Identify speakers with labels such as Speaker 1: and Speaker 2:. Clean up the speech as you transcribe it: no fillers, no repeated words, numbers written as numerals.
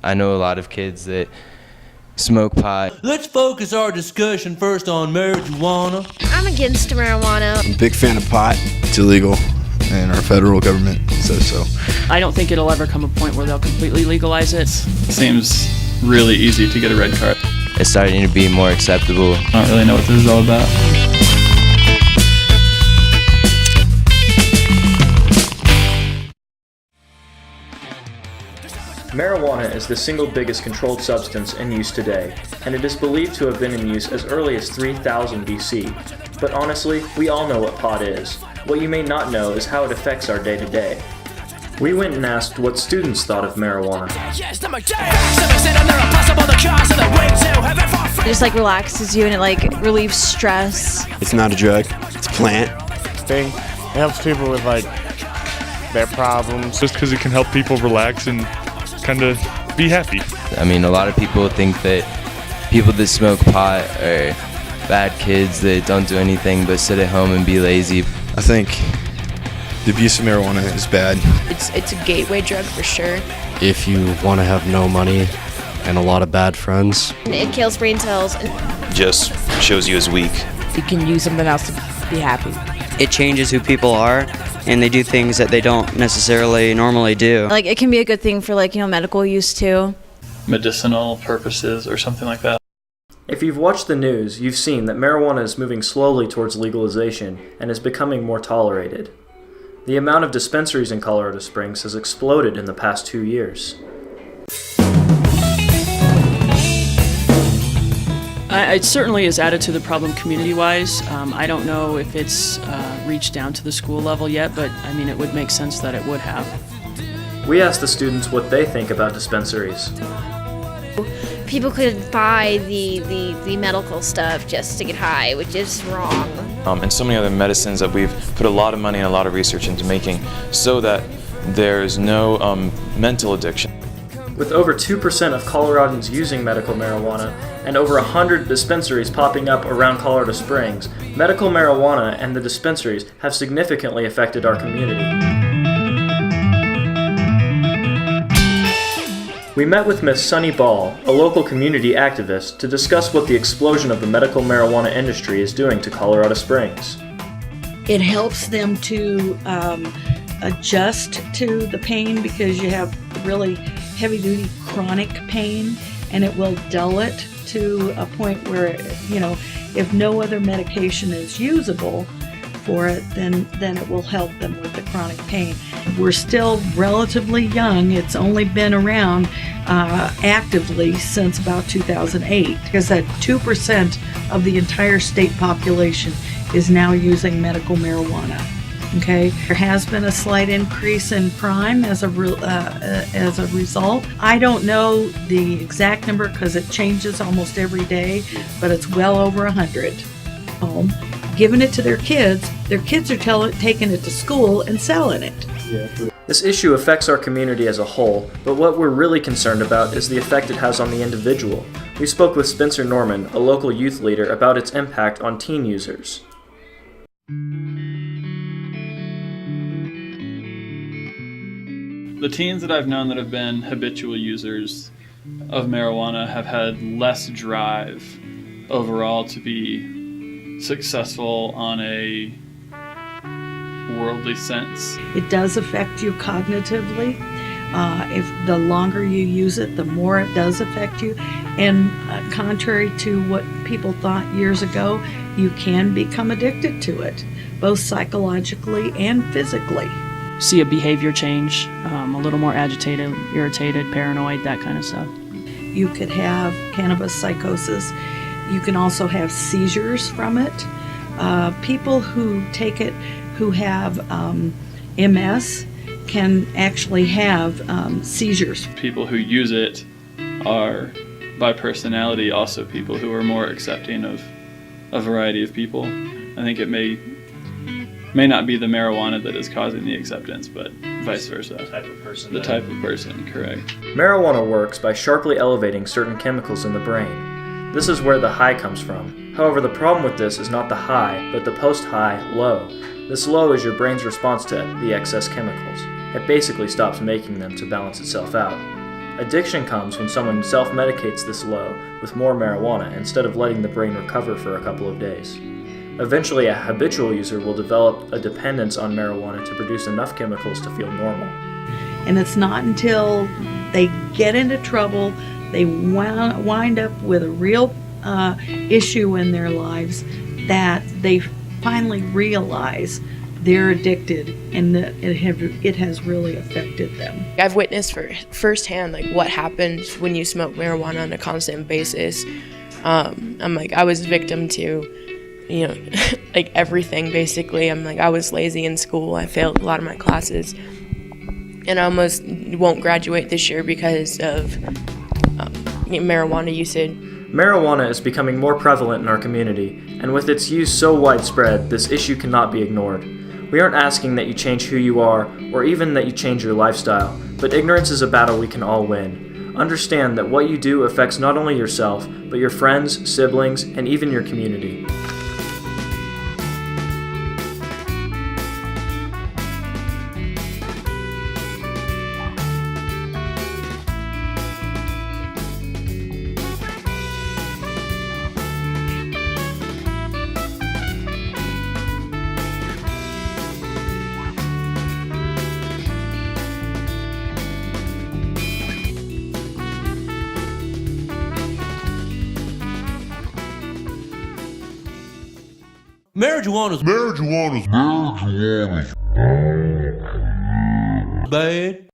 Speaker 1: I know a lot of kids that smoke pot.
Speaker 2: Let's focus our discussion first on marijuana.
Speaker 3: I'm against marijuana.
Speaker 4: I'm a big fan of pot. It's illegal, and our federal government says so.
Speaker 5: I don't think it'll ever come a point where they'll completely legalize it.
Speaker 6: Seems really easy to get a red card.
Speaker 1: It's starting to be more acceptable.
Speaker 6: I don't really know what this is all about.
Speaker 7: Marijuana is the single biggest controlled substance in use today, and it is believed to have been in use as early as 3000 BC. But honestly, we all know what pot is. What you may not know is how it affects our day-to-day. We went and asked what students thought of marijuana.
Speaker 3: It just relaxes you and it relieves stress.
Speaker 4: It's not a drug, it's a plant.
Speaker 8: It helps people with their problems.
Speaker 9: Just because it can help people relax and kind of be happy.
Speaker 1: I mean, a lot of people think that people that smoke pot are bad kids that don't do anything but sit at home and be lazy.
Speaker 4: I think the abuse of marijuana is bad.
Speaker 3: It's a gateway drug for sure.
Speaker 10: If you want to have no money and a lot of bad friends.
Speaker 3: It kills brain cells.
Speaker 11: Just shows you as weak.
Speaker 12: You can use something else to be happy.
Speaker 13: It changes who people are, and they do things that they don't necessarily normally do.
Speaker 3: It can be a good thing for medical use too.
Speaker 6: Medicinal purposes or something like that.
Speaker 7: If you've watched the news, you've seen that marijuana is moving slowly towards legalization and is becoming more tolerated. The amount of dispensaries in Colorado Springs has exploded in the past 2 years.
Speaker 5: It certainly is added to the problem community-wise. I don't know if it's reached down to the school level yet, but it would make sense that it would have.
Speaker 7: We asked the students what they think about dispensaries.
Speaker 3: People could buy the medical stuff just to get high, which is wrong.
Speaker 11: And so many other medicines that we've put a lot of money and a lot of research into making so that there's no mental addiction.
Speaker 7: With over 2% of Coloradans using medical marijuana and over 100 dispensaries popping up around Colorado Springs, medical marijuana and the dispensaries have significantly affected our community. We met with Miss Sunny Ball, a local community activist, to discuss what the explosion of the medical marijuana industry is doing to Colorado Springs.
Speaker 12: It helps them to adjust to the pain because you have really heavy-duty chronic pain, and it will dull it to a point where, if no other medication is usable for it, then it will help them with the chronic pain. We're still relatively young. It's only been around actively since about 2008, because that 2% of the entire state population is now using medical marijuana. Okay, there has been a slight increase in crime as a result. I don't know the exact number because it changes almost every day, but it's well over 100. Giving it to their kids are taking it to school and selling it.
Speaker 7: This issue affects our community as a whole, but what we're really concerned about is the effect it has on the individual. We spoke with Spencer Norman, a local youth leader, about its impact on teen users.
Speaker 6: The teens that I've known that have been habitual users of marijuana have had less drive overall to be successful on a worldly sense.
Speaker 12: It does affect you cognitively. If the longer you use it, the more it does affect you. And contrary to what people thought years ago, you can become addicted to it, both psychologically and physically.
Speaker 5: See a behavior change, a little more agitated, irritated, paranoid, that kind of stuff.
Speaker 12: You could have cannabis psychosis. You can also have seizures from it. People who take it who have MS can actually have seizures.
Speaker 6: People who use it are, by personality, also people who are more accepting of a variety of people. I think it may not be the marijuana that is causing the acceptance, but vice versa. The type of person, correct.
Speaker 7: Marijuana works by sharply elevating certain chemicals in the brain. This is where the high comes from. However, the problem with this is not the high, but the post-high low. This low is your brain's response to the excess chemicals. It basically stops making them to balance itself out. Addiction comes when someone self-medicates this low with more marijuana instead of letting the brain recover for a couple of days. Eventually, a habitual user will develop a dependence on marijuana to produce enough chemicals to feel normal.
Speaker 12: And it's not until they get into trouble, they wind up with a real issue in their lives, that they finally realize they're addicted and that it has really affected them.
Speaker 14: I've witnessed firsthand like what happens when you smoke marijuana on a constant basis. I was victim to, like everything basically. I was lazy in school. I failed a lot of my classes, and I almost won't graduate this year because of marijuana usage.
Speaker 7: Marijuana is becoming more prevalent in our community, and with its use so widespread, this issue cannot be ignored. We aren't asking that you change who you are, or even that you change your lifestyle, but ignorance is a battle we can all win. Understand that what you do affects not only yourself, but your friends, siblings, and even your community.
Speaker 2: Marijuana's bad.